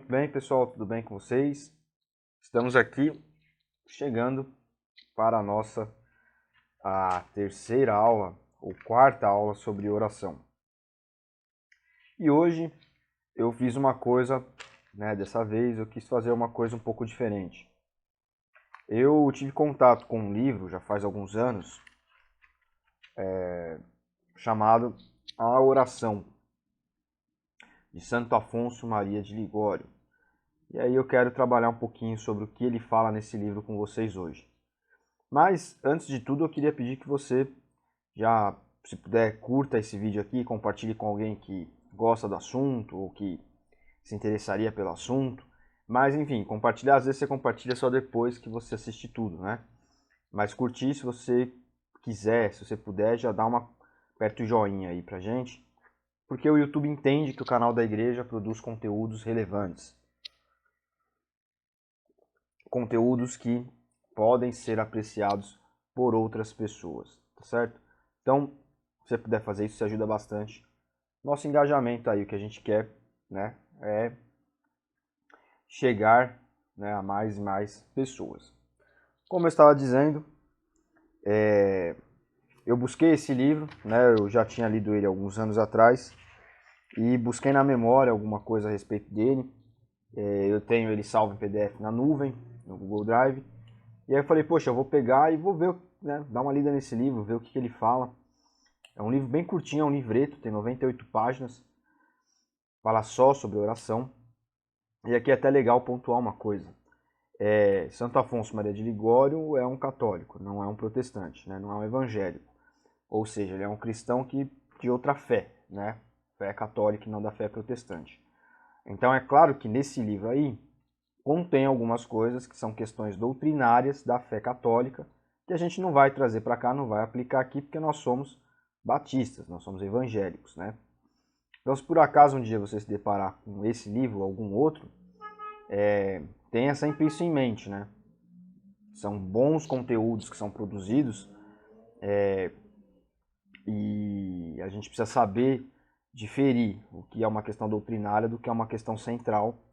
Muito bem, pessoal, tudo bem com vocês? Estamos aqui chegando para a terceira aula, ou quarta aula sobre oração. E hoje eu fiz uma coisa, dessa vez eu quis fazer uma coisa um pouco diferente. Eu tive contato com um livro, já faz alguns anos, chamado A Oração, de Santo Afonso Maria de Ligório. E aí eu quero trabalhar um pouquinho sobre o que ele fala nesse livro com vocês hoje. Mas, antes de tudo, eu queria pedir que você já, se puder, curta esse vídeo aqui, compartilhe com alguém que gosta do assunto ou que se interessaria pelo assunto. Mas, enfim, compartilhar, às vezes você compartilha só depois que você assiste tudo, né? Mas curtir, se você quiser, se você puder, já dá aperta o joinha aí pra gente, porque o YouTube entende que o canal da igreja produz conteúdos relevantes. Conteúdos que podem ser apreciados por outras pessoas, tá certo? Então, se você puder fazer isso, ajuda bastante. Nosso engajamento aí, o que a gente quer, né, é chegar, né, a mais e mais pessoas. Como eu estava dizendo, eu busquei esse livro, né, eu já tinha lido ele alguns anos atrás, e busquei na memória alguma coisa a respeito dele. Eu tenho ele salvo em PDF na nuvem, no Google Drive. E aí eu falei, poxa, eu vou pegar e vou ver, né, dar uma lida nesse livro, ver o que ele fala. É um livro bem curtinho, é um livreto, tem 98 páginas, fala só sobre oração. E aqui é até legal pontuar uma coisa. Santo Afonso Maria de Ligório é um católico, não é um protestante, né, não é um evangélico. Ou seja, ele é um cristão de outra fé, né, fé católica e não da fé protestante. Então é claro que nesse livro aí contém algumas coisas que são questões doutrinárias da fé católica, que a gente não vai trazer para cá, não vai aplicar aqui, porque nós somos batistas, nós somos evangélicos, né? Então, se por acaso um dia você se deparar com esse livro ou algum outro, tenha sempre isso em mente, né? São bons conteúdos que são produzidos e a gente precisa saber diferir o que é uma questão doutrinária do que é uma questão central,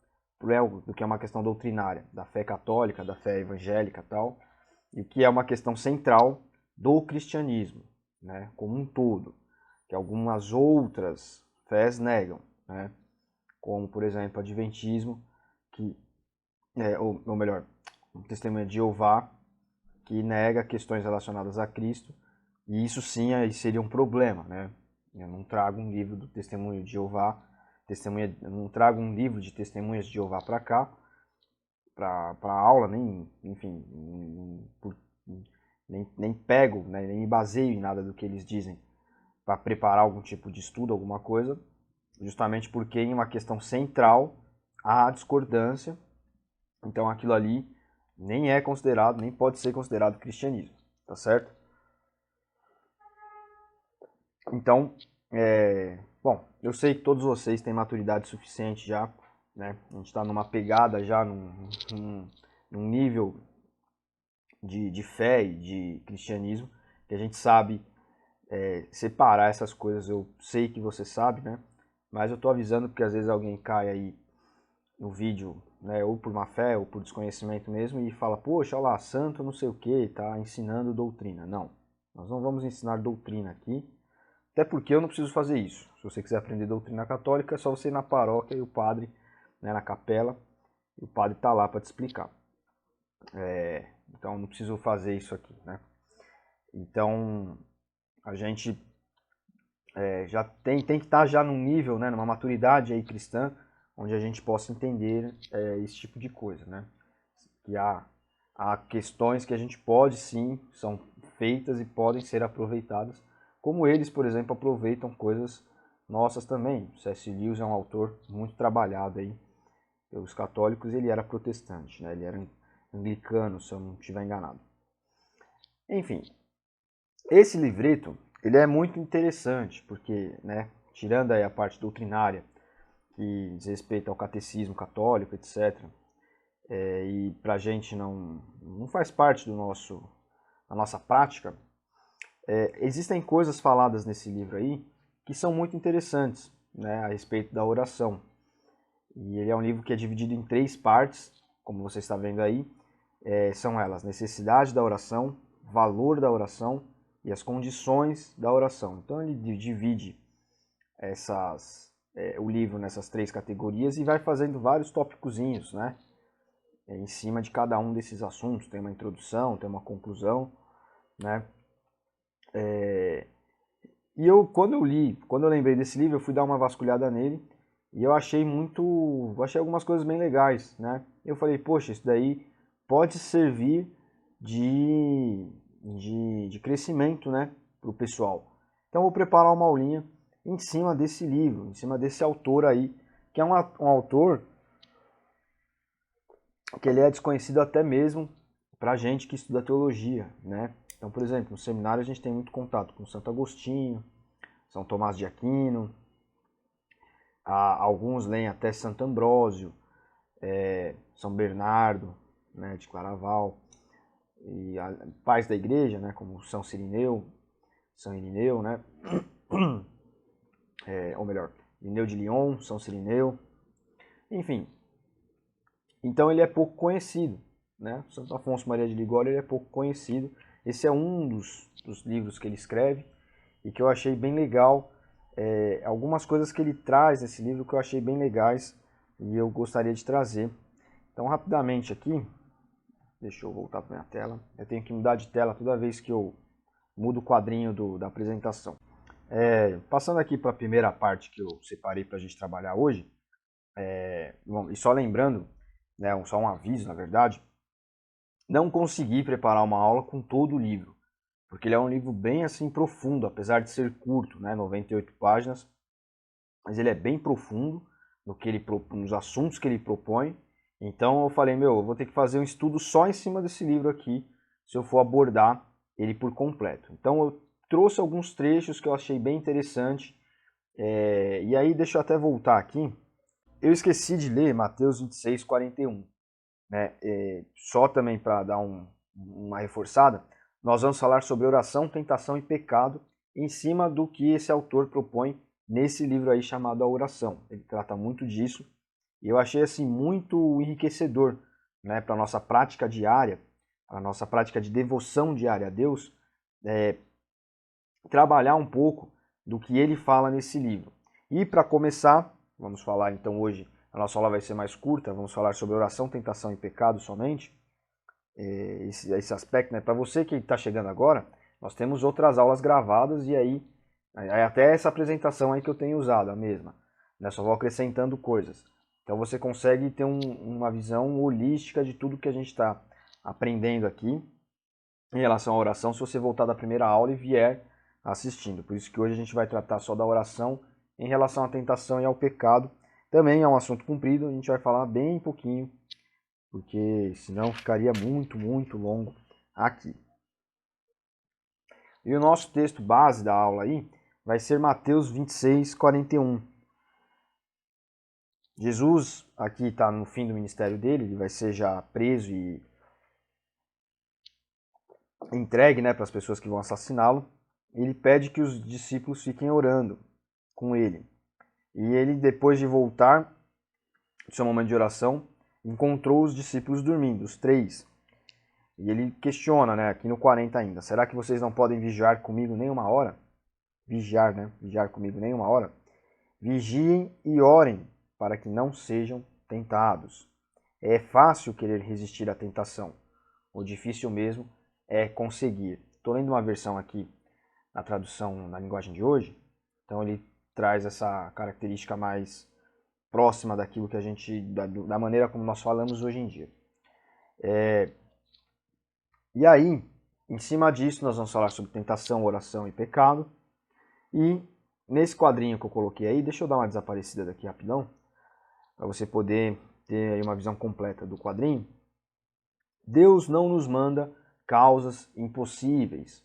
do que é uma questão doutrinária da fé católica, da fé evangélica e tal, e o que é uma questão central do cristianismo, né, como um todo, que algumas outras fés negam, né, como, por exemplo, o adventismo, ou melhor, o testemunho de Jeová, que nega questões relacionadas a Cristo, e isso sim aí seria um problema, né? Eu não trago um livro do testemunho de Jeová, eu não trago um livro de testemunhas de Jeová para cá, para aula, nem, enfim, nem pego, né, nem me baseio em nada do que eles dizem para preparar algum tipo de estudo, alguma coisa, justamente porque em uma questão central há discordância, então aquilo ali nem é considerado, nem pode ser considerado cristianismo, tá certo? Então, bom, eu sei que todos vocês têm maturidade suficiente já, né? A gente está numa pegada já, num nível de fé e de cristianismo, que a gente sabe separar essas coisas. Eu sei que você sabe, né? Mas eu tô avisando porque às vezes alguém cai aí no vídeo, né? Ou por má fé, ou por desconhecimento mesmo, e fala, poxa, olha lá, santo não sei o que, tá ensinando doutrina. Não, nós não vamos ensinar doutrina aqui, até porque eu não preciso fazer isso. Se você quiser aprender doutrina católica, é só você ir na paróquia e o padre, né, na capela, e o padre tá lá para te explicar. Então não preciso fazer isso aqui, né? Então a gente já tem que estar já num nível, né, numa maturidade aí cristã, onde a gente possa entender esse tipo de coisa, né? Que há questões que a gente pode sim, são feitas e podem ser aproveitadas, como eles, por exemplo, aproveitam coisas nossas também. C.S. Lewis é um autor muito trabalhado aí pelos católicos, ele era protestante, né? Ele era anglicano, se eu não estiver enganado. Enfim, esse livreto, ele é muito interessante, porque, né, tirando aí a parte doutrinária, que diz respeito ao catecismo católico, etc., e pra gente não faz parte da nossa prática, existem coisas faladas nesse livro aí que são muito interessantes, né, a respeito da oração. E ele é um livro que é dividido em 3 partes, como você está vendo aí. São elas: necessidade da oração, valor da oração e as condições da oração. Então ele divide o livro nessas 3 categorias e vai fazendo vários tópicozinhos, né? Em cima de cada um desses assuntos. Tem uma introdução, tem uma conclusão, né? E quando eu lembrei desse livro, eu fui dar uma vasculhada nele e eu achei algumas coisas bem legais, né? Eu falei, poxa, isso daí pode servir de crescimento, né, para o pessoal. Então eu vou preparar uma aulinha em cima desse livro, em cima desse autor aí, que é um autor que ele é desconhecido até mesmo para gente que estuda teologia, né? Então, por exemplo, no seminário a gente tem muito contato com Santo Agostinho, São Tomás de Aquino, alguns leem até Santo Ambrósio, São Bernardo, né, de Claraval, e pais da igreja, né, como São Irineu, né, ou melhor, Irineu de Lyon, São Cirineu, enfim. Então ele é pouco conhecido, né? Santo Afonso Maria de Ligório ele é pouco conhecido. Esse é um dos livros que ele escreve e que eu achei bem legal. Algumas coisas que ele traz nesse livro que eu achei bem legais e eu gostaria de trazer. Então, rapidamente aqui, deixa eu voltar para minha tela. Eu tenho que mudar de tela toda vez que eu mudo o quadrinho da apresentação. Passando aqui para a primeira parte que eu separei para a gente trabalhar hoje, bom, e só lembrando, né, só um aviso, na verdade, não consegui preparar uma aula com todo o livro, porque ele é um livro bem assim profundo, apesar de ser curto, né, 98 páginas, mas ele é bem profundo nos assuntos que ele propõe. Então eu falei, eu vou ter que fazer um estudo só em cima desse livro aqui, se eu for abordar ele por completo. Então eu trouxe alguns trechos que eu achei bem interessante, e aí deixa eu até voltar aqui. Eu esqueci de ler Mateus 26, 41. Né? Só também para dar uma reforçada, nós vamos falar sobre oração, tentação e pecado em cima do que esse autor propõe nesse livro aí chamado A Oração. Ele trata muito disso e eu achei assim muito enriquecedor, né, para a nossa prática diária, para a nossa prática de devoção diária a Deus, trabalhar um pouco do que ele fala nesse livro. E para começar, vamos falar então hoje, a nossa aula vai ser mais curta, vamos falar sobre oração, tentação e pecado somente, esse aspecto, né? Para você que está chegando agora, nós temos outras aulas gravadas e aí até essa apresentação aí que eu tenho usado, a mesma, né? Só vou acrescentando coisas. Então você consegue ter uma visão holística de tudo que a gente está aprendendo aqui em relação à oração, se você voltar da primeira aula e vier assistindo. Por isso que hoje a gente vai tratar só da oração em relação à tentação e ao pecado. Também é um assunto comprido, a gente vai falar bem pouquinho, porque senão ficaria muito, muito longo aqui. E o nosso texto base da aula aí vai ser Mateus 26, 41. Jesus aqui está no fim do ministério dele, ele vai ser já preso e entregue, né, para as pessoas que vão assassiná-lo. Ele pede que os discípulos fiquem orando com ele. E ele, depois de voltar do seu momento de oração, encontrou os discípulos dormindo, os 3. E ele questiona, né, aqui no 40 ainda, será que vocês não podem vigiar comigo nem uma hora? Vigiar, né? Vigiar comigo nem uma hora? Vigiem e orem para que não sejam tentados. É fácil querer resistir à tentação. O difícil mesmo é conseguir. Estou lendo uma versão aqui, na tradução na linguagem de hoje, então ele traz essa característica mais próxima daquilo que a gente, da maneira como nós falamos hoje em dia. E aí, em cima disso, nós vamos falar sobre tentação, oração e pecado. E nesse quadrinho que eu coloquei aí, deixa eu dar uma desaparecida daqui rapidão, para você poder ter aí uma visão completa do quadrinho. Deus não nos manda causas impossíveis.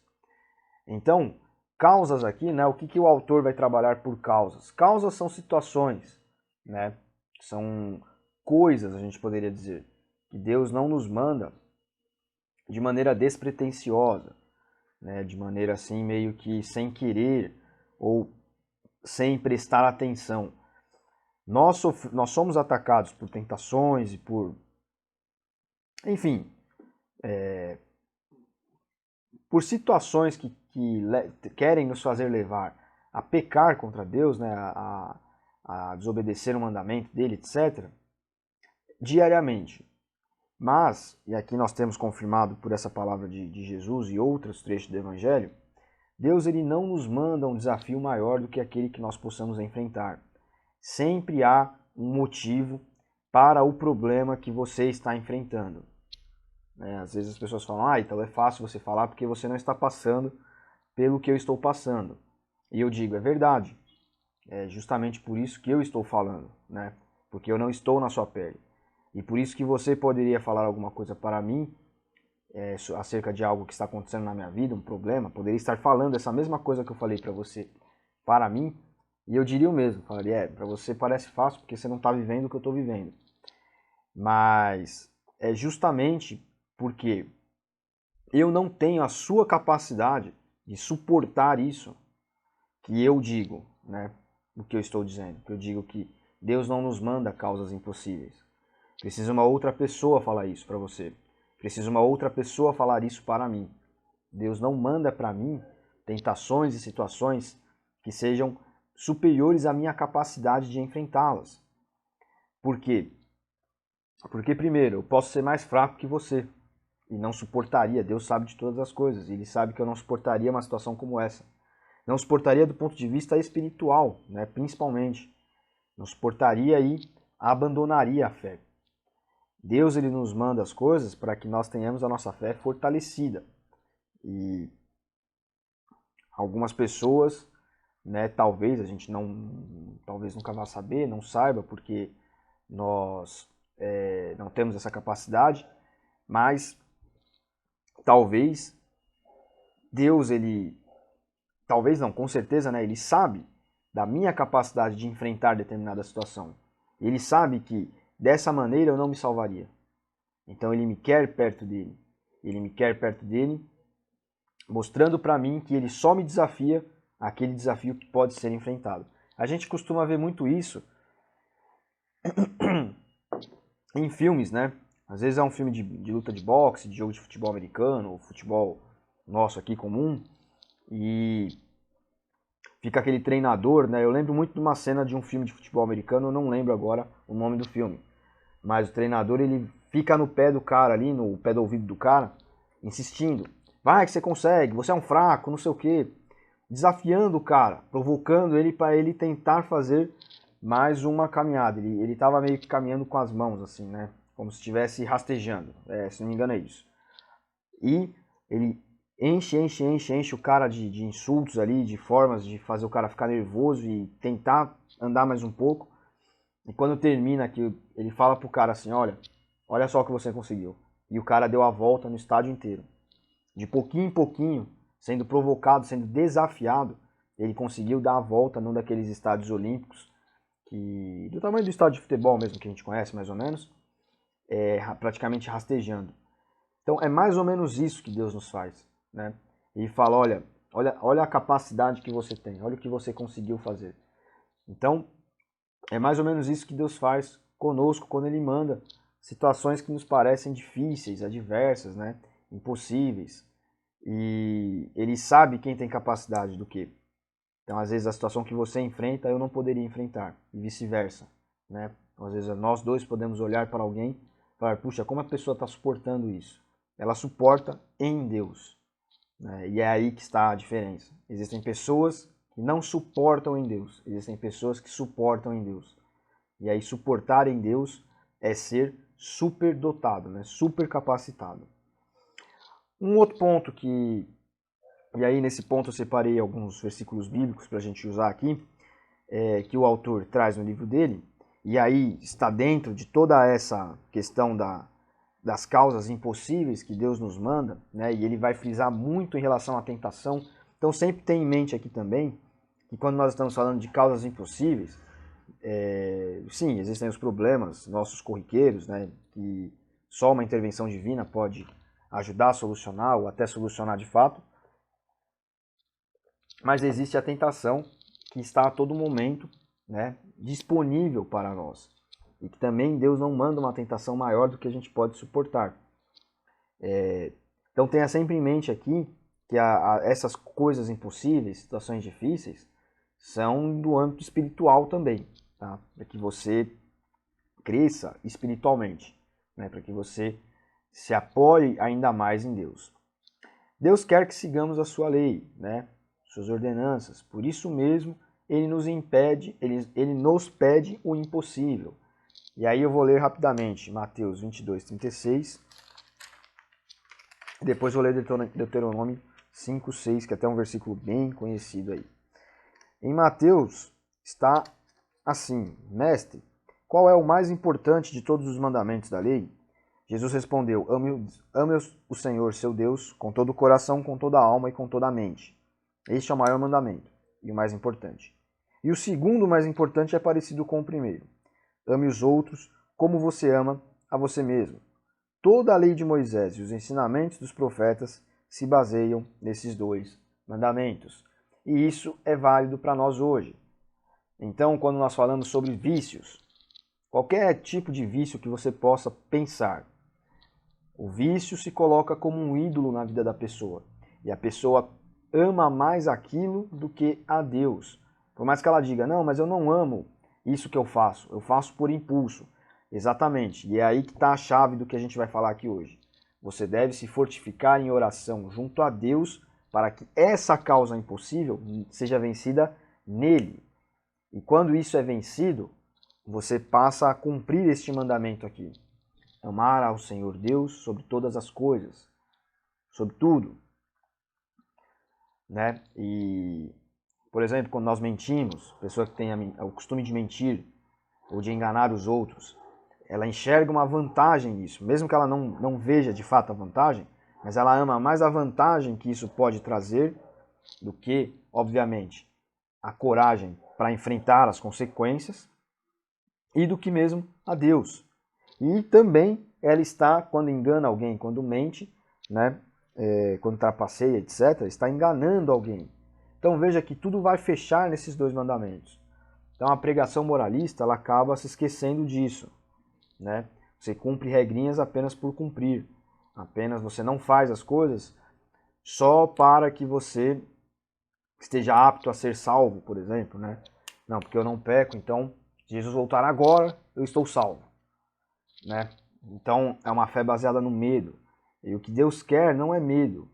Então, causas aqui, né, o que o autor vai trabalhar por causas? Causas são situações, né, são coisas, a gente poderia dizer, que Deus não nos manda de maneira despretensiosa, né, de maneira assim meio que sem querer ou sem prestar atenção. nós somos atacados por tentações e enfim, por situações que querem nos fazer levar a pecar contra Deus, né, a desobedecer o mandamento dele, etc., diariamente. Mas, e aqui nós temos confirmado por essa palavra de Jesus e outros trechos do Evangelho, Deus ele não nos manda um desafio maior do que aquele que nós possamos enfrentar. Sempre há um motivo para o problema que você está enfrentando. Às vezes as pessoas falam, então é fácil você falar porque você não está passando pelo que eu estou passando. E eu digo, é verdade. É justamente por isso que eu estou falando, né? Porque eu não estou na sua pele. E por isso que você poderia falar alguma coisa para mim acerca de algo que está acontecendo na minha vida, um problema, poderia estar falando essa mesma coisa que eu falei para você para mim, e eu diria o mesmo, falaria, para você parece fácil porque você não está vivendo o que eu estou vivendo. Mas é justamente porque eu não tenho a sua capacidade de suportar isso que eu digo, né? O que eu estou dizendo, que eu digo que Deus não nos manda causas impossíveis. Precisa uma outra pessoa falar isso para você. Precisa uma outra pessoa falar isso para mim. Deus não manda para mim tentações e situações que sejam superiores à minha capacidade de enfrentá-las. Por quê? Porque, primeiro, eu posso ser mais fraco que você e não suportaria. Deus sabe de todas as coisas. Ele sabe que eu não suportaria uma situação como essa. Não suportaria do ponto de vista espiritual, né, principalmente. Não suportaria e abandonaria a fé. Deus ele nos manda as coisas para que nós tenhamos a nossa fé fortalecida. E algumas pessoas, né, talvez a gente talvez nunca vá saber, não saiba, porque nós não temos essa capacidade, mas talvez Deus talvez não, com certeza, né, ele sabe da minha capacidade de enfrentar determinada situação. Ele sabe que dessa maneira eu não me salvaria. Então ele me quer perto dele. Ele me quer perto dele, mostrando para mim que ele só me desafia aquele desafio que pode ser enfrentado. A gente costuma ver muito isso em filmes, né? Às vezes é um filme de luta de boxe, de jogo de futebol americano, ou futebol nosso aqui comum, e fica aquele treinador, né? Eu lembro muito de uma cena de um filme de futebol americano, eu não lembro agora o nome do filme, mas o treinador ele fica no pé do cara ali, no pé do ouvido do cara, insistindo. Vai que você consegue, você é um fraco, não sei o quê. Desafiando o cara, provocando ele para ele tentar fazer mais uma caminhada. Ele estava meio que caminhando com as mãos, assim, né? Como se estivesse rastejando. Se não me engano é isso. E ele enche o cara de insultos ali, de formas de fazer o cara ficar nervoso e tentar andar mais um pouco. E quando termina aqui, ele fala pro cara assim, olha só o que você conseguiu. E o cara deu a volta no estádio inteiro. De pouquinho em pouquinho, sendo provocado, sendo desafiado, ele conseguiu dar a volta num daqueles estádios olímpicos, do tamanho do estádio de futebol mesmo, que a gente conhece mais ou menos, praticamente rastejando. Então é mais ou menos isso que Deus nos faz, né? Ele fala, olha a capacidade que você tem, olha o que você conseguiu fazer. Então, é mais ou menos isso que Deus faz conosco quando Ele manda situações que nos parecem difíceis, adversas, né? Impossíveis. E Ele sabe quem tem capacidade do quê. Então, às vezes, a situação que você enfrenta, eu não poderia enfrentar, e vice-versa, né? Então, às vezes, nós dois podemos olhar para alguém e falar, puxa, como a pessoa está suportando isso? Ela suporta em Deus, né? E é aí que está a diferença. Existem pessoas que não suportam em Deus, existem pessoas que suportam em Deus. E aí, suportar em Deus é ser superdotado, né? Super capacitado. Um outro ponto e aí nesse ponto eu separei alguns versículos bíblicos para a gente usar aqui, que o autor traz no livro dele, e aí está dentro de toda essa questão das causas impossíveis que Deus nos manda, né? E ele vai frisar muito em relação à tentação. Então sempre tem em mente aqui também que quando nós estamos falando de causas impossíveis, sim, existem os problemas nossos corriqueiros, né? Que só uma intervenção divina pode ajudar a solucionar ou até solucionar de fato. Mas existe a tentação que está a todo momento, né, disponível para nós. E que também Deus não manda uma tentação maior do que a gente pode suportar. Então tenha sempre em mente aqui que essas coisas impossíveis, situações difíceis, são do âmbito espiritual também, tá? Para que você cresça espiritualmente, né? Para que você se apoie ainda mais em Deus. Deus quer que sigamos a sua lei, né? Suas ordenanças. Por isso mesmo, ele nos pede o impossível. E aí eu vou ler rapidamente Mateus 22, 36. E depois vou ler Deuteronômio 5, 6, que é até um versículo bem conhecido aí. Em Mateus está assim: Mestre, qual é o mais importante de todos os mandamentos da lei? Jesus respondeu: ame o Senhor, seu Deus, com todo o coração, com toda a alma e com toda a mente. Este é o maior mandamento e o mais importante. E o segundo mais importante é parecido com o primeiro. Ame os outros como você ama a você mesmo. Toda a lei de Moisés e os ensinamentos dos profetas se baseiam nesses dois mandamentos. E isso é válido para nós hoje. Então, quando nós falamos sobre vícios, qualquer tipo de vício que você possa pensar, o vício se coloca como um ídolo na vida da pessoa. E a pessoa ama mais aquilo do que a Deus. Por mais que ela diga, não, mas eu não amo isso que eu faço por impulso. Exatamente, e é aí que está a chave do que a gente vai falar aqui hoje. Você deve se fortificar em oração junto a Deus para que essa causa impossível seja vencida nele. E quando isso é vencido, você passa a cumprir este mandamento aqui. Amar ao Senhor Deus sobre todas as coisas, sobre tudo. Né? E, por exemplo, quando nós mentimos, pessoa que tem o costume de mentir ou de enganar os outros, ela enxerga uma vantagem nisso, mesmo que ela não veja de fato a vantagem, mas ela ama mais a vantagem que isso pode trazer do que, obviamente, a coragem para enfrentar as consequências e do que mesmo a Deus. E também ela está, quando engana alguém, quando mente, né, quando trapaceia, etc., está enganando alguém. Então veja que tudo vai fechar nesses dois mandamentos. Então a pregação moralista ela acaba se esquecendo disso. Né? Você cumpre regrinhas apenas por cumprir. Apenas você não faz as coisas só para que você esteja apto a ser salvo, por exemplo. Né? Não, porque eu não peco, então Jesus voltar agora, eu estou salvo. Né? Então é uma fé baseada no medo. E o que Deus quer não é medo.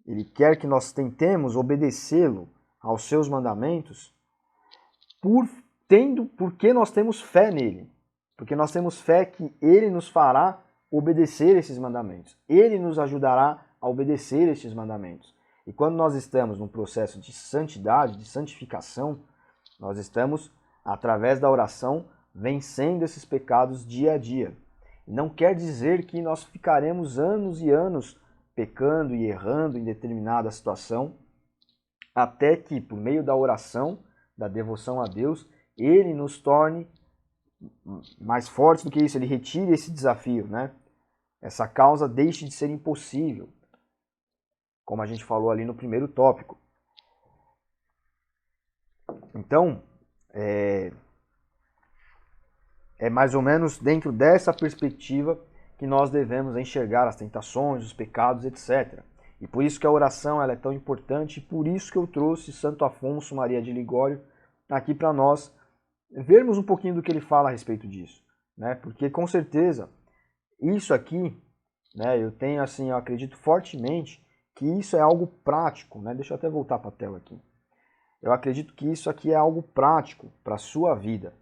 Ele quer que nós tentemos obedecê-lo aos seus mandamentos porque nós temos fé nele. Porque nós temos fé que ele nos fará obedecer esses mandamentos. Ele nos ajudará a obedecer estes mandamentos. E quando nós estamos num processo de santidade, de santificação, nós estamos, através da oração, vencendo esses pecados dia a dia. E não quer dizer que nós ficaremos anos e anos pecando e errando em determinada situação, até que, por meio da oração, da devoção a Deus, ele nos torne mais fortes do que isso, ele retire esse desafio, né? Essa causa deixe de ser impossível, como a gente falou ali no primeiro tópico. Então, é mais ou menos dentro dessa perspectiva que nós devemos enxergar as tentações, os pecados, etc. E por isso que a oração ela é tão importante, e por isso que eu trouxe Santo Afonso Maria de Ligório aqui para nós vermos um pouquinho do que ele fala a respeito disso, né? Porque com certeza isso aqui, né? Eu acredito fortemente que isso é algo prático, né? Deixa eu até voltar para a tela aqui. Eu acredito que isso aqui é algo prático para a sua vida,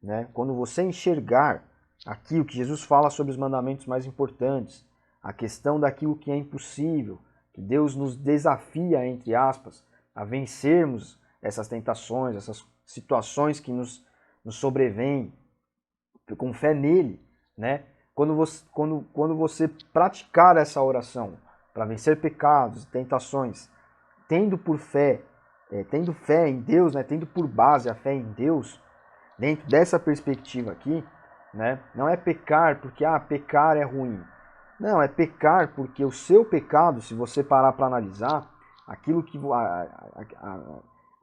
né? Quando você enxergar aqui o que Jesus fala sobre os mandamentos mais importantes, a questão daquilo que é impossível, que Deus nos desafia, entre aspas, a vencermos essas tentações, essas situações que nos sobrevêm com fé nele, né? Quando você praticar essa oração para vencer pecados e tentações, tendo fé em Deus, né? Tendo por base a fé em Deus, dentro dessa perspectiva aqui, né? Não é pecar porque pecar é ruim. Não, é pecar porque o seu pecado, se você parar para analisar, aquilo que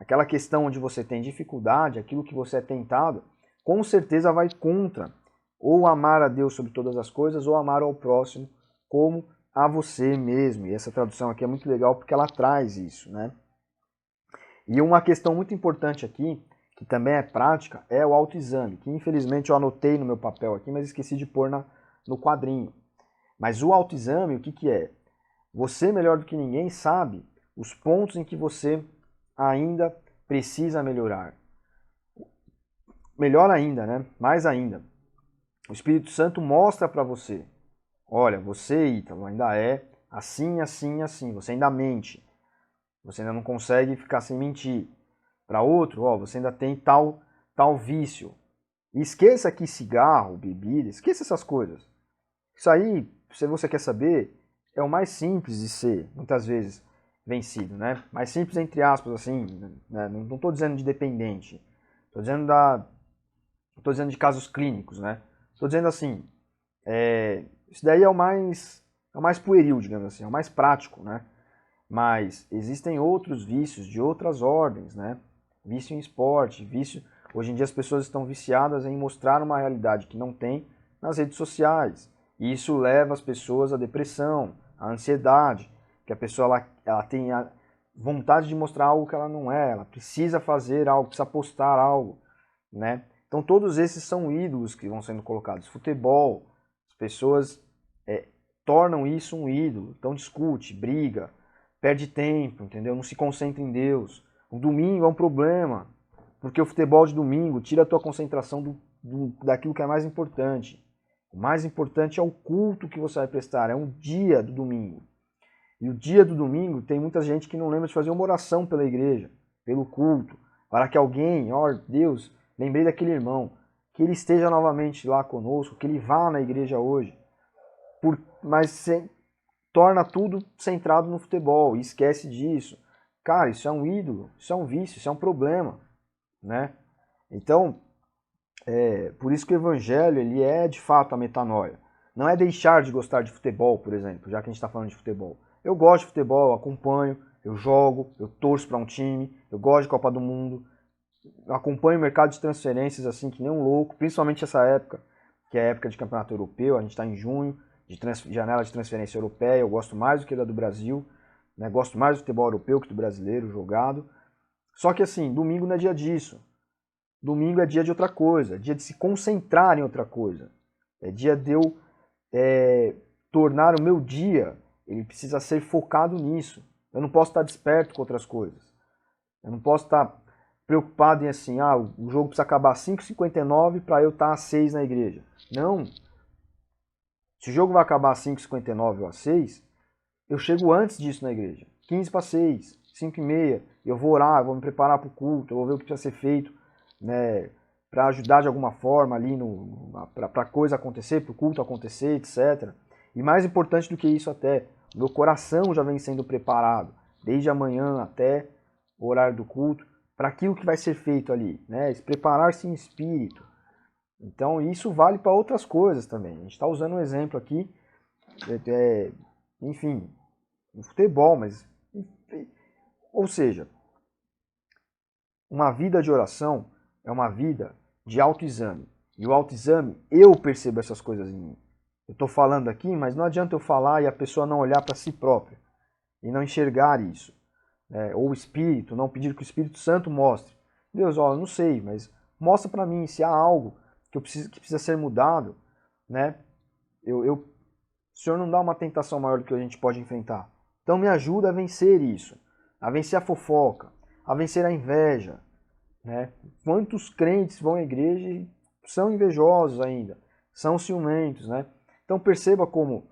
aquela questão onde você tem dificuldade, aquilo que você é tentado, com certeza vai contra ou amar a Deus sobre todas as coisas ou amar ao próximo como a você mesmo. E essa tradução aqui é muito legal porque ela traz isso, né? E uma questão muito importante aqui, que também é prática, é o autoexame, que infelizmente eu anotei no meu papel aqui, mas esqueci de pôr no quadrinho. Mas o autoexame, o que que é? Você, melhor do que ninguém, sabe os pontos em que você ainda precisa melhorar. Melhor ainda, né? Mais ainda. O Espírito Santo mostra para você. Olha, você, Ítalo, ainda é assim, assim, assim. Você ainda mente. Você ainda não consegue ficar sem mentir. Para outro, ó, você ainda tem tal vício. E esqueça que cigarro, bebida, esqueça essas coisas. Isso aí, se você quer saber, é o mais simples de ser, muitas vezes, vencido, né? Mais simples entre aspas, assim, né? Não estou dizendo de dependente. Estou dizendo de casos clínicos, né? Estou dizendo assim, isso daí é o mais pueril, digamos assim, é o mais prático, né? Mas existem outros vícios de outras ordens, né? Vício em esporte, vício... Hoje em dia as pessoas estão viciadas em mostrar uma realidade que não tem nas redes sociais. E isso leva as pessoas à depressão, à ansiedade, que a pessoa ela tem a vontade de mostrar algo que ela não é, ela precisa fazer algo, precisa postar algo, né? Então todos esses são ídolos que vão sendo colocados. Futebol, as pessoas tornam isso um ídolo, então discute, briga, perde tempo, entendeu? Não se concentra em Deus. O domingo é um problema, porque o futebol de domingo tira a tua concentração daquilo que é mais importante. O mais importante é o culto que você vai prestar, é um dia do domingo. E o dia do domingo tem muita gente que não lembra de fazer uma oração pela igreja, pelo culto, para que alguém, ó Deus, lembrei daquele irmão, que ele esteja novamente lá conosco, que ele vá na igreja hoje. Mas torna tudo centrado no futebol e esquece disso. Cara, isso é um ídolo, isso é um vício, isso é um problema, né? Então, por isso que o evangelho ele é de fato a metanoia. Não é deixar de gostar de futebol, por exemplo, já que a gente está falando de futebol. Eu gosto de futebol, eu acompanho, eu jogo, eu torço para um time, eu gosto de Copa do Mundo, eu acompanho o mercado de transferências assim que nem um louco, principalmente essa época, que é a época de campeonato europeu, a gente está em junho, de janela de transferência europeia, eu gosto mais do que da do Brasil, né? Gosto mais do futebol europeu que do brasileiro jogado. Só que assim, domingo não é dia disso. Domingo é dia de outra coisa, é dia de se concentrar em outra coisa. É dia de eu tornar o meu dia, ele precisa ser focado nisso. Eu não posso estar desperto com outras coisas. Eu não posso estar preocupado em assim, o jogo precisa acabar às 5h59 para eu estar às 6 na igreja. Não. Se o jogo vai acabar às 5h59 ou às 6, eu chego antes disso na igreja. 15 para 6, 5h30, eu vou orar, vou me preparar para o culto, eu vou ver o que precisa ser feito, né, para ajudar de alguma forma ali para a coisa acontecer, para o culto acontecer, etc. E mais importante do que isso até, o meu coração já vem sendo preparado, desde amanhã até o horário do culto, para aquilo que vai ser feito ali, né, preparar-se em espírito. Então isso vale para outras coisas também. A gente está usando um exemplo aqui, enfim, no futebol, mas... Ou seja, uma vida de oração é uma vida de autoexame. E o autoexame, eu percebo essas coisas em mim. Eu estou falando aqui, mas não adianta eu falar e a pessoa não olhar para si própria e não enxergar isso. Ou o Espírito, não pedir que o Espírito Santo mostre. Deus, eu não sei, mas mostra para mim se há algo que precisa ser mudado, né? O Senhor não dá uma tentação maior do que a gente pode enfrentar. Então me ajuda a vencer isso, a vencer a fofoca, a vencer a inveja, né? Quantos crentes vão à igreja e são invejosos ainda, são ciumentos, né? Então perceba como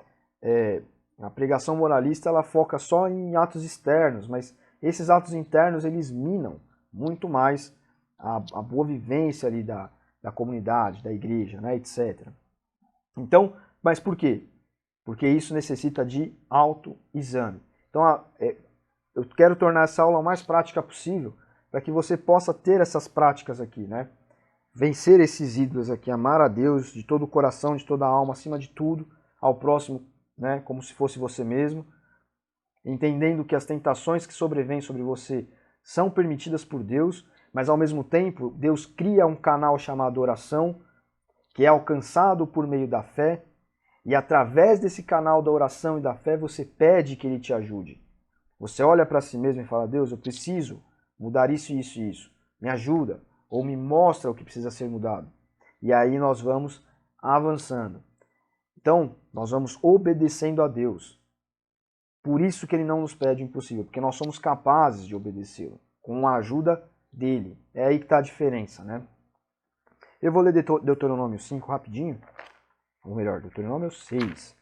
a pregação moralista ela foca só em atos externos, mas esses atos internos eles minam muito mais a boa vivência ali da comunidade, da igreja, né, etc. Então, mas por quê? Porque isso necessita de autoexame. Então, eu quero tornar essa aula o mais prática possível para que você possa ter essas práticas aqui, né? Vencer esses ídolos aqui, amar a Deus de todo o coração, de toda a alma, acima de tudo, ao próximo, né, como se fosse você mesmo, entendendo que as tentações que sobrevêm sobre você são permitidas por Deus, mas ao mesmo tempo Deus cria um canal chamado oração, que é alcançado por meio da fé, e através desse canal da oração e da fé você pede que Ele te ajude. Você olha para si mesmo e fala, Deus, eu preciso mudar isso, isso e isso. Me ajuda, ou me mostra o que precisa ser mudado. E aí nós vamos avançando. Então, nós vamos obedecendo a Deus. Por isso que Ele não nos pede o impossível, porque nós somos capazes de obedecê-lo, com a ajuda dEle. É aí que está a diferença, né? Eu vou ler Deuteronômio 5 rapidinho, ou melhor, Deuteronômio 6.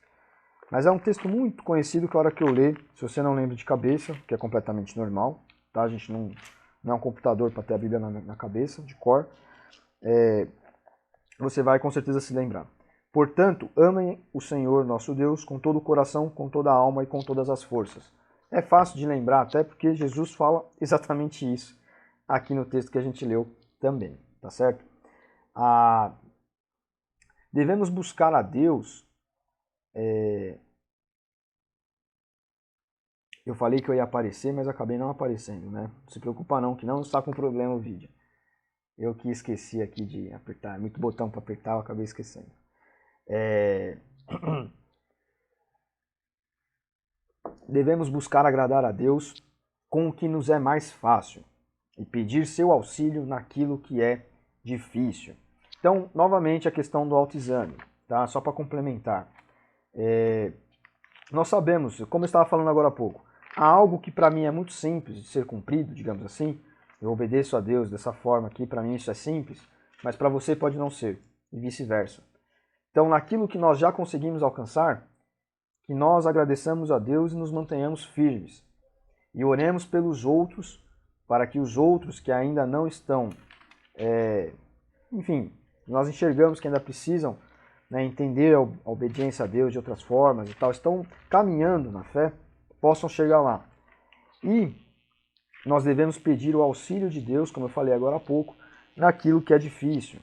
Mas é um texto muito conhecido que a hora que eu ler, se você não lembra de cabeça, que é completamente normal, tá? A gente não é um computador para ter a Bíblia na cabeça, de cor, você vai com certeza se lembrar. Portanto, amem o Senhor nosso Deus com todo o coração, com toda a alma e com todas as forças. É fácil de lembrar, até porque Jesus fala exatamente isso aqui no texto que a gente leu também, tá certo? Devemos buscar a Deus. Eu falei que eu ia aparecer, mas acabei não aparecendo, né? Não se preocupa não, que não está com problema o vídeo. Eu que esqueci aqui de apertar, é muito botão para apertar, eu acabei esquecendo. Devemos buscar agradar a Deus com o que nos é mais fácil e pedir seu auxílio naquilo que é difícil. Então, novamente, a questão do autoexame, tá? Só para complementar. Nós sabemos, como eu estava falando agora há pouco, há algo que para mim é muito simples de ser cumprido, digamos assim. Eu obedeço a Deus dessa forma aqui, para mim isso é simples, mas para você pode não ser, e vice-versa. Então, naquilo que nós já conseguimos alcançar, que nós agradeçamos a Deus e nos mantenhamos firmes. E oremos pelos outros, para que os outros que ainda não estão, enfim, nós enxergamos que ainda precisam, né, entender a obediência a Deus de outras formas e tal, estão caminhando na fé, possam chegar lá. E nós devemos pedir o auxílio de Deus, como eu falei agora há pouco, naquilo que é difícil.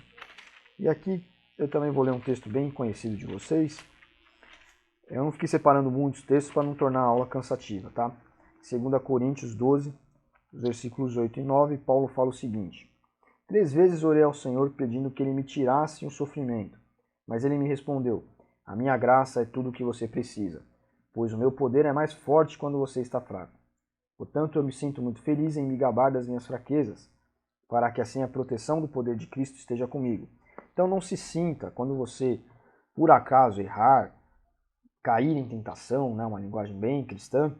E aqui eu também vou ler um texto bem conhecido de vocês. Eu não fiquei separando muitos textos para não tornar a aula cansativa, tá? 2 Coríntios 12, versículos 8 e 9, Paulo fala o seguinte: 3 vezes orei ao Senhor pedindo que Ele me tirasse um sofrimento, mas Ele me respondeu: a minha graça é tudo o que você precisa, pois o meu poder é mais forte quando você está fraco. Portanto, eu me sinto muito feliz em me gabar das minhas fraquezas, para que assim a proteção do poder de Cristo esteja comigo. Então não se sinta, quando você, por acaso, errar, cair em tentação, né, uma linguagem bem cristã,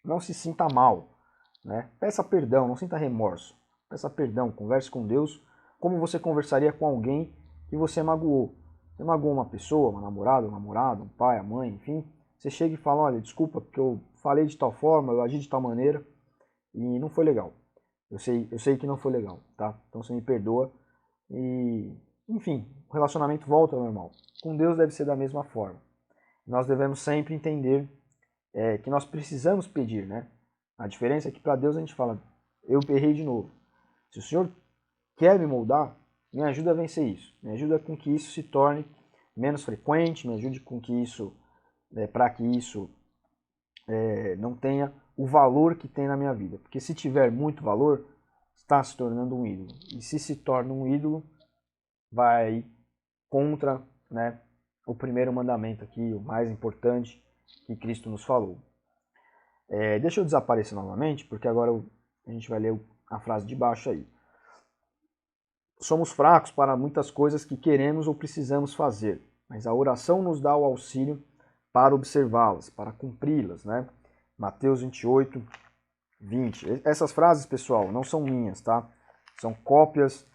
não se sinta mal, né? Peça perdão, não sinta remorso. Peça perdão, converse com Deus como você conversaria com alguém que você magoou. Você magoou uma pessoa, uma namorada, um namorado, um pai, a mãe, enfim. Você chega e fala, olha, desculpa porque eu falei de tal forma, eu agi de tal maneira e não foi legal. Eu sei que não foi legal, tá? Então você me perdoa e, enfim, o relacionamento volta ao normal. Com Deus deve ser da mesma forma. Nós devemos sempre entender que nós precisamos pedir, né? A diferença é que para Deus a gente fala, eu errei de novo. Se o Senhor quer me moldar, me ajuda a vencer isso. Me ajuda com que isso se torne menos frequente, me ajude com que isso, para que isso não tenha o valor que tem na minha vida. Porque se tiver muito valor, está se tornando um ídolo. E se torna um ídolo, vai contra, né, o primeiro mandamento aqui, o mais importante que Cristo nos falou. Deixa eu desaparecer novamente, porque agora a gente vai ler a frase de baixo aí. Somos fracos para muitas coisas que queremos ou precisamos fazer, mas a oração nos dá o auxílio para observá-las, para cumpri-las, né? Mateus 28, 20. Essas frases, pessoal, não são minhas, tá? São cópias.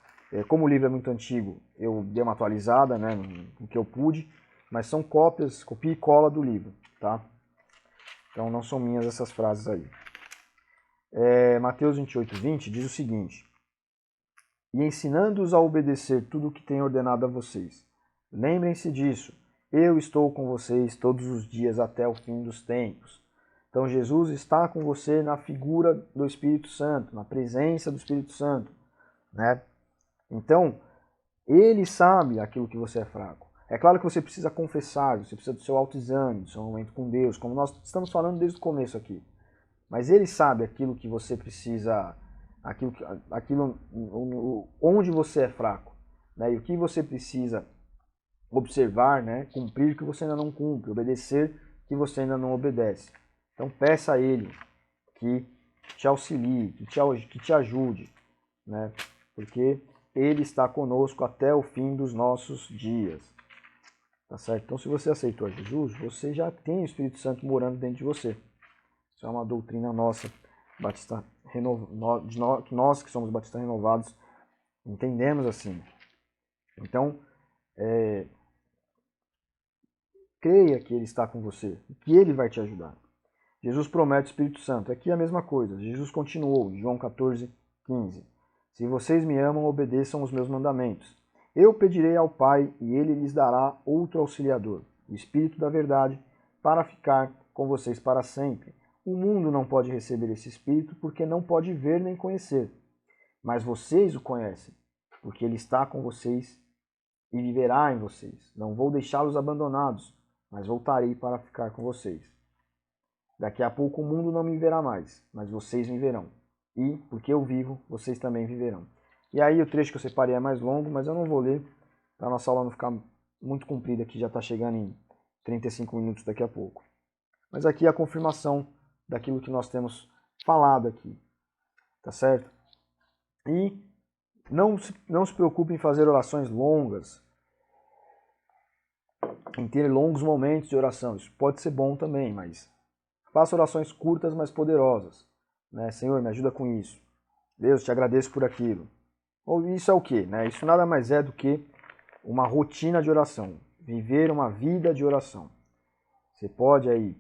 Como o livro é muito antigo, eu dei uma atualizada, né, no que eu pude, mas são cópias, copia e cola do livro, tá? Então não são minhas essas frases aí. Mateus 28, 20 diz o seguinte: e ensinando-os a obedecer tudo o que tenho ordenado a vocês. Lembrem-se disso, eu estou com vocês todos os dias até o fim dos tempos. Então Jesus está com você na figura do Espírito Santo, na presença do Espírito Santo, né? Então, Ele sabe aquilo que você é fraco. É claro que você precisa confessar, você precisa do seu autoexame, do seu momento com Deus, como nós estamos falando desde o começo aqui. mas ele sabe aquilo que você precisa, onde você é fraco, né? E o que você precisa observar, né? Cumprir que você ainda não cumpre, obedecer que você ainda não obedece. Então peça a ele que te auxilie, que te ajude, né? Porque ele está conosco até o fim dos nossos dias. Tá certo? Então, se você aceitou a Jesus, você já tem o Espírito Santo morando dentro de você. Isso é uma doutrina nossa, batista nós que somos batistas renovados, entendemos assim. Então, creia que ele está com você, que ele vai te ajudar. Jesus promete o Espírito Santo. Aqui é a mesma coisa. Jesus continuou, em João 14:15. Se vocês me amam, obedeçam os meus mandamentos. Eu pedirei ao Pai e ele lhes dará outro auxiliador, o Espírito da verdade, para ficar com vocês para sempre. O mundo não pode receber esse Espírito porque não pode ver nem conhecer. Mas vocês o conhecem, porque ele está com vocês e viverá em vocês. Não vou deixá-los abandonados, mas voltarei para ficar com vocês. Daqui a pouco o mundo não me verá mais, mas vocês me verão. E, porque eu vivo, vocês também viverão. E aí o trecho que eu separei é mais longo, mas eu não vou ler, para a nossa aula não ficar muito comprida, que já está chegando em 35 minutos daqui a pouco. Mas aqui é a confirmação daquilo que nós temos falado aqui. Tá certo? E não se preocupe em fazer orações longas, em ter longos momentos de oração. Isso pode ser bom também, mas faça orações curtas, mas poderosas. Né? Senhor, me ajuda com isso. Deus, te agradeço por aquilo. Ou isso é o quê? Né? Isso nada mais é do que uma rotina de oração. Viver uma vida de oração. Você pode aí,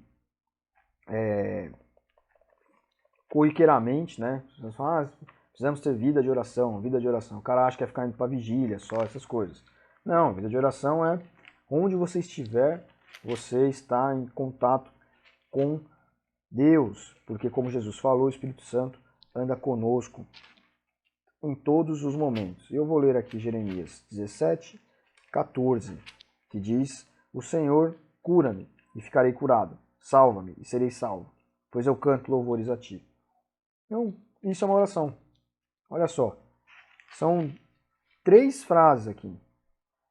corriqueiramente, né? Você fala, precisamos ter vida de oração, vida de oração. O cara acha que é ficar indo para vigília, só essas coisas. Não, vida de oração é onde você estiver, você está em contato com Deus, porque como Jesus falou, o Espírito Santo anda conosco em todos os momentos. Eu vou ler aqui Jeremias 17:14, que diz: O Senhor cura-me e ficarei curado, salva-me e serei salvo, pois eu canto louvores a ti. Então, isso é uma oração. Olha só, são 3 frases aqui.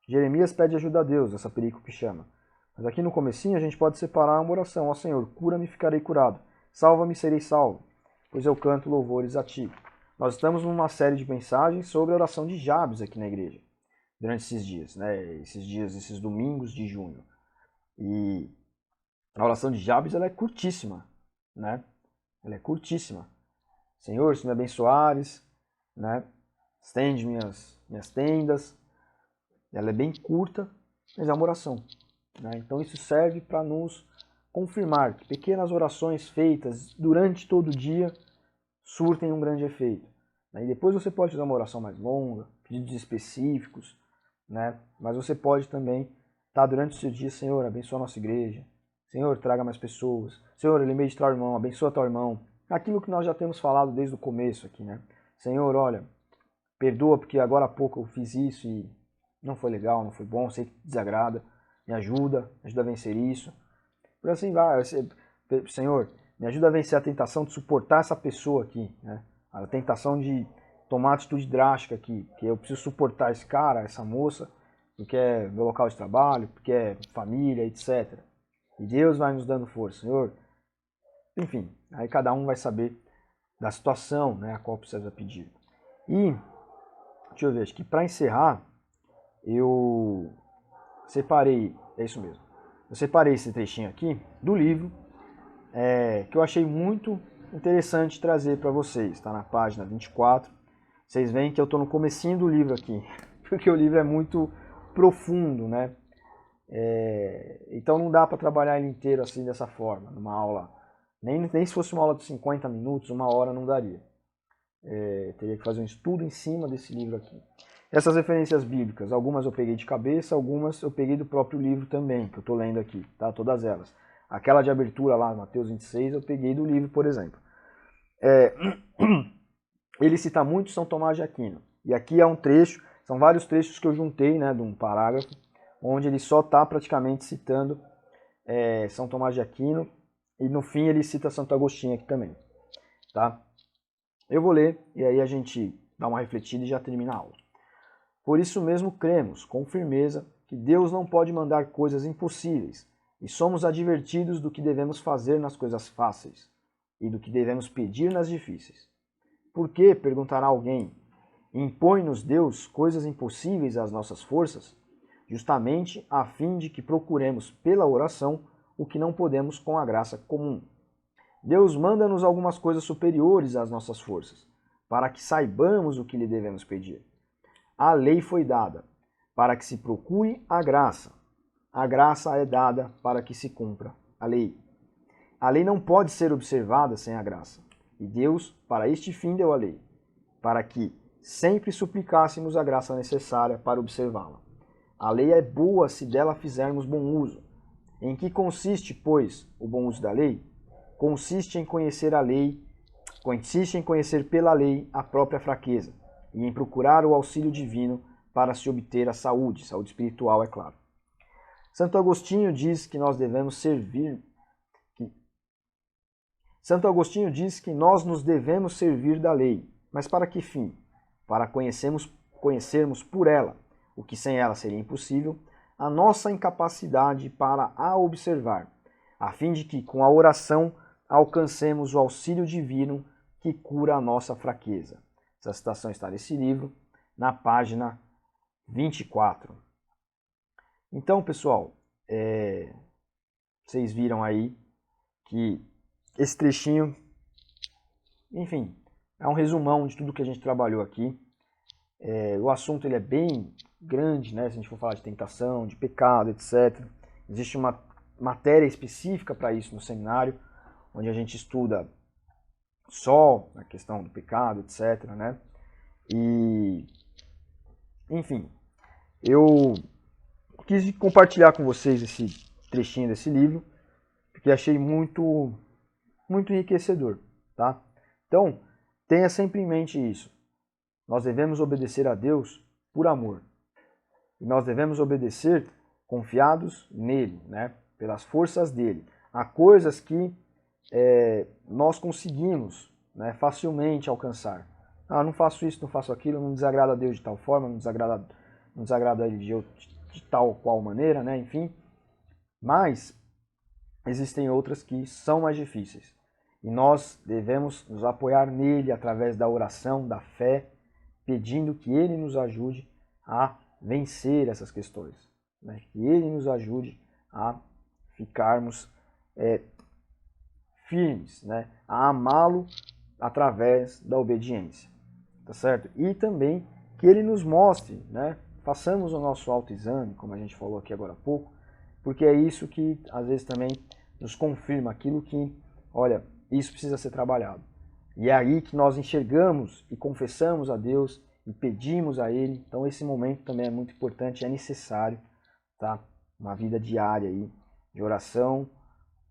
Jeremias pede ajuda a Deus, essa perícope chama. Mas aqui no comecinho a gente pode separar uma oração. Ó Senhor, cura-me e ficarei curado. Salva-me e serei salvo, pois eu canto louvores a ti. Nós estamos numa série de mensagens sobre a oração de Jabes aqui na igreja, durante esses dias, né? Esses domingos de junho. E a oração de Jabes, ela é curtíssima, né? Ela é curtíssima. Senhor, se me abençoares, né? Estende minhas tendas. Ela é bem curta, mas é uma oração. Né? Então isso serve para nos confirmar que pequenas orações feitas durante todo o dia surtem um grande efeito. E depois você pode fazer uma oração mais longa, pedidos específicos, né? Mas você pode também estar durante o seu dia, Senhor, abençoa a nossa igreja. Senhor, traga mais pessoas. Senhor, eu lembrei de tal irmão, abençoa tal irmão. Aquilo que nós já temos falado desde o começo aqui, né? Senhor, olha, perdoa porque agora há pouco eu fiz isso e não foi legal, não foi bom, sei que desagrada. Me ajuda a vencer isso. Por assim vai. Senhor, me ajuda a vencer a tentação de suportar essa pessoa aqui, né? A tentação de tomar atitude drástica aqui, que eu preciso suportar esse cara, essa moça, porque é meu local de trabalho, porque é família, etc. E Deus vai nos dando força, Senhor. Enfim, aí cada um vai saber da situação, né, a qual precisa pedir. E, deixa eu ver, acho que para encerrar, eu separei, é isso mesmo, eu separei esse trechinho aqui do livro, que eu achei muito interessante trazer para vocês. Está na página 24. Vocês veem que eu estou no comecinho do livro aqui, porque o livro é muito profundo, né? Então não dá para trabalhar ele inteiro assim dessa forma, numa aula. Nem se fosse uma aula de 50 minutos, 1 hora não daria. Teria que fazer um estudo em cima desse livro aqui. Essas referências bíblicas, algumas eu peguei de cabeça, algumas eu peguei do próprio livro também, que eu estou lendo aqui, tá? Todas elas. Aquela de abertura lá, Mateus 26, eu peguei do livro, por exemplo. Ele cita muito São Tomás de Aquino. E aqui é um trecho, são vários trechos que eu juntei, né, de um parágrafo, onde ele só está praticamente citando São Tomás de Aquino, e no fim ele cita Santo Agostinho aqui também. tá? Eu vou ler e aí a gente dá uma refletida e já termina a aula. Por isso mesmo cremos, com firmeza, que Deus não pode mandar coisas impossíveis, e somos advertidos do que devemos fazer nas coisas fáceis, e do que devemos pedir nas difíceis. Por que, perguntará alguém, impõe-nos Deus coisas impossíveis às nossas forças? Justamente a fim de que procuremos pela oração o que não podemos com a graça comum. Deus manda-nos algumas coisas superiores às nossas forças, para que saibamos o que lhe devemos pedir. A lei foi dada para que se procure a graça. A graça é dada para que se cumpra a lei. A lei não pode ser observada sem a graça. E Deus, para este fim, deu a lei, para que sempre suplicássemos a graça necessária para observá-la. A lei é boa se dela fizermos bom uso. Em que consiste, pois, o bom uso da lei? Consiste em conhecer a lei, consiste em conhecer pela lei a própria fraqueza e em procurar o auxílio divino para se obter a saúde espiritual, é claro. Santo Agostinho diz que nós devemos servir. Santo Agostinho diz que nós nos devemos servir da lei, mas para que fim? Para conhecermos por ela, o que sem ela seria impossível, a nossa incapacidade para a observar, a fim de que com a oração alcancemos o auxílio divino que cura a nossa fraqueza. Essa citação está nesse livro, na página 24. Então, pessoal, vocês viram aí que esse trechinho, enfim, é um resumão de tudo que a gente trabalhou aqui. O assunto ele é bem grande, né? Se a gente for falar de tentação, de pecado, etc. Existe uma matéria específica para isso no seminário, onde a gente estuda só a questão do pecado, etc. Né? E, enfim, eu quis compartilhar com vocês esse trechinho desse livro, porque achei muito enriquecedor, tá? Então, tenha sempre em mente isso. Nós devemos obedecer a Deus por amor. E nós devemos obedecer confiados nele, né? Pelas forças dele. Há coisas que nós conseguimos, né, facilmente alcançar. Ah, não faço isso, não faço aquilo, não desagrada a Deus de tal forma, não desagrada a ele de tal qual maneira, né? Enfim. Mas existem outras que são mais difíceis. E nós devemos nos apoiar nele através da oração, da fé, pedindo que ele nos ajude a vencer essas questões. Né? Que ele nos ajude a ficarmos firmes, né? A amá-lo através da obediência. Tá certo? E também que ele nos mostre, né? Façamos o nosso autoexame, como a gente falou aqui agora há pouco, porque é isso que às vezes também nos confirma aquilo que, olha, isso precisa ser trabalhado. E é aí que nós enxergamos e confessamos a Deus e pedimos a Ele. Então esse momento também é muito importante, é necessário, tá? Uma vida diária aí de oração,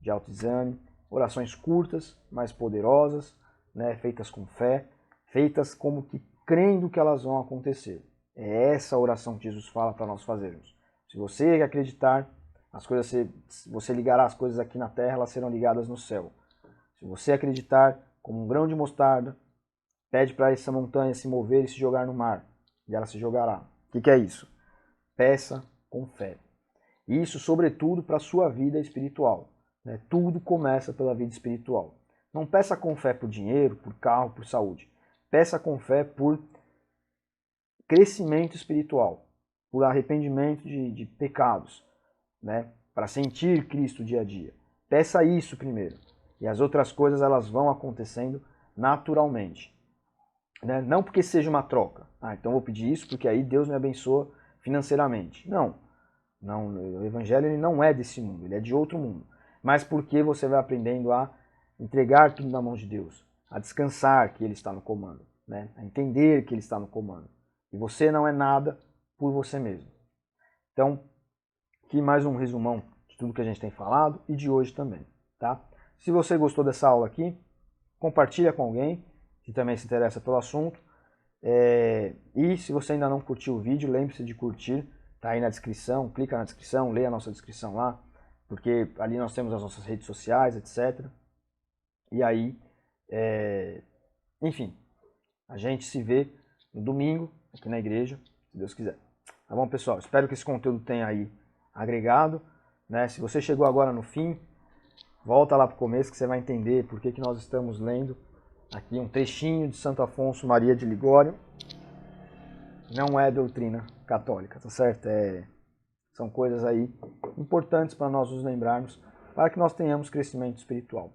de autoexame, orações curtas, mas poderosas, né? Feitas com fé, feitas como que crendo que elas vão acontecer. É essa oração que Jesus fala para nós fazermos. Se você acreditar, as coisas, se você ligará as coisas aqui na terra, elas serão ligadas no céu. Se você acreditar, como um grão de mostarda, pede para essa montanha se mover e se jogar no mar, e ela se jogará. O que é isso? Peça com fé. Isso, sobretudo, para a sua vida espiritual. Né? Tudo começa pela vida espiritual. Não peça com fé por dinheiro, por carro, por saúde. Peça com fé por crescimento espiritual, por arrependimento de pecados, né? Para sentir Cristo dia a dia. Peça isso primeiro. E as outras coisas elas vão acontecendo naturalmente. Né? Não porque seja uma troca. Ah, então eu vou pedir isso porque aí Deus me abençoa financeiramente. Não. Não, o evangelho ele não é desse mundo, ele é de outro mundo. Mas porque você vai aprendendo a entregar tudo na mão de Deus, a descansar que Ele está no comando, né? A entender que Ele está no comando. E você não é nada por você mesmo. Então, aqui mais um resumão de tudo que a gente tem falado e de hoje também, tá? Se você gostou dessa aula aqui, compartilha com alguém que também se interessa pelo assunto. E se você ainda não curtiu o vídeo, lembre-se de curtir, tá aí na descrição, clica na descrição, leia a nossa descrição lá, porque ali nós temos as nossas redes sociais, etc. E aí Enfim, a gente se vê no domingo aqui na igreja, se Deus quiser. Tá bom, pessoal? Espero que esse conteúdo tenha aí agregado, né? Se você chegou agora no fim, volta lá para o começo que você vai entender por que nós estamos lendo aqui um trechinho de Santo Afonso Maria de Ligório. Não é doutrina católica, tá certo? São coisas aí importantes para nós nos lembrarmos, para que nós tenhamos crescimento espiritual.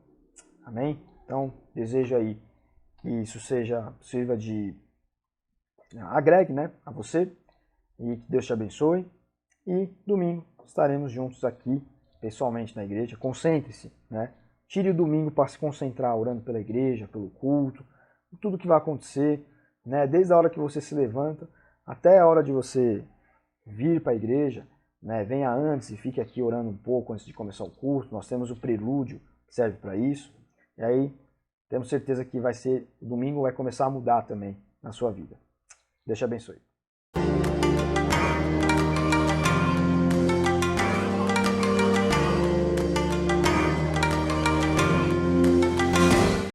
Amém? Então, desejo aí que isso sirva de agregue, né, a você, e que Deus te abençoe. E domingo estaremos juntos aqui, pessoalmente na igreja. Concentre-se, né? Tire o domingo para se concentrar orando pela igreja, pelo culto, tudo que vai acontecer, né? Desde a hora que você se levanta até a hora de você vir para a igreja, né? Venha antes e fique aqui orando um pouco antes de começar o culto. Nós temos o prelúdio que serve para isso. E aí temos certeza que o domingo vai começar a mudar também na sua vida. Deus te abençoe.